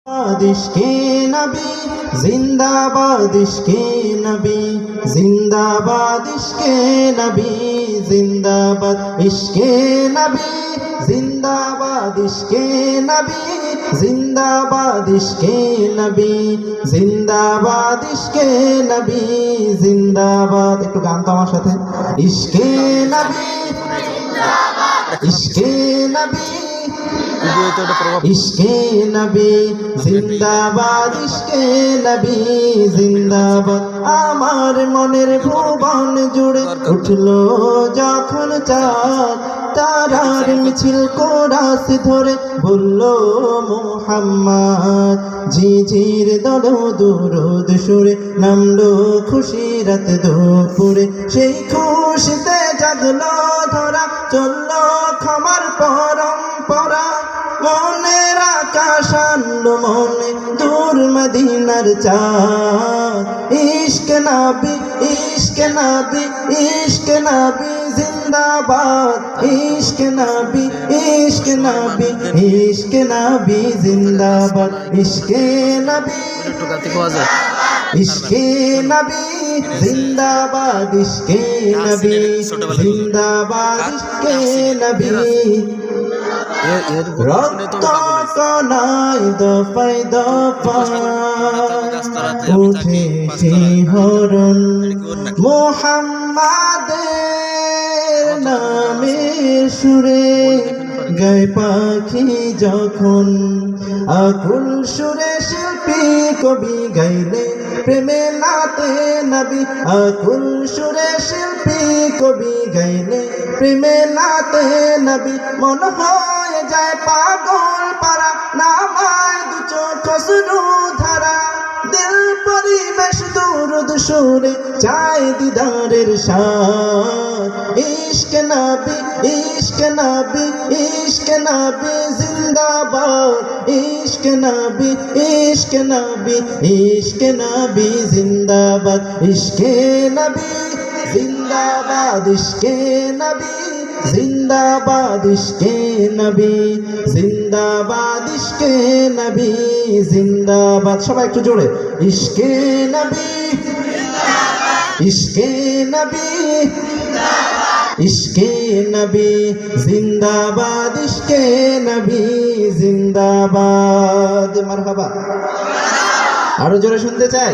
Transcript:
इश्क़े नबी जिंदाबाद, इश्क़े नबी जिंदाबाद, इश्क़े नबी जिंदाबाद, इश्क़े नबी जिंदाबाद, इश्क़े नबी जिंदाबाद, इश्क़े नबी जिंदाबाद, इश्क़े नबी जिंदाबाद। একটু গান তো আমার সাথে। इश्क़े नबी इश्क़े नबी इश्क़े नबी जिंदाबाद, इश्क़े नबी जिंदाबाद। आमार मनेर भुवन जुड़े उठलो जखन चाँद, तारार मिছিল कोरास धरे बोल्लो मुहम्मद। झिझिर दलो दुरूद सुरे नामलो खुशी रात दुपुरे, সেই খুশিতে জাগলো ধরা, চললো ক্ষমার পরম্পরা। মনের আকাশ আনলো মনে দূর মদিনার চাঁদ। ইশকে নবী ইশকে নবী ইশকে নবী জিন্দাবাদ, ইশকে নবী ইশকে নবী ইশকে নবী জিন্দাবাদ, ইশকে নবী इश्क़े नबी जिंदाबाद, इश्क़े नबी जिंदाबाद, इश्क़े नबी। रक्त कणाय दफाय दफाय उठे শিহরণ, মুহাম্মাদের নামের সুরে গায় পাখি যখন। আকুল সুরে শিল্পী কবি গাইলে প্রেমে নাতে নবী, আকুল সুরে শিল্পী কবি গাইলে প্রেমে নাতে নবী। মন হয়ে যায় পাগল পারা, নামায় দু চোখ অশ্রু ধারা। দিল পরিবেশ দুরুদ সুরে চায় দিদারের স্বাদ। ইশকে নবী ইশকে নবী ইশকে নবী জিন্দাবাদ, ইশকে নবী ইশকে নবী ইশকে নবী জিন্দাবাদ, ইশকে নবী জিন্দাবাদ, ইশকে নবী জিন্দাবাদ, ইশকে নবী জিন্দাবাদ, ইশকে নবী জিন্দাবাদ। সবাই একটু জোরে ইশকে নবী ইশকে নবী ইশকে নবী জিন্দাবাদ, ইশকে নবী জিন্দাবাদ। মারহাবা। আরো জোরে শুনতে চাই।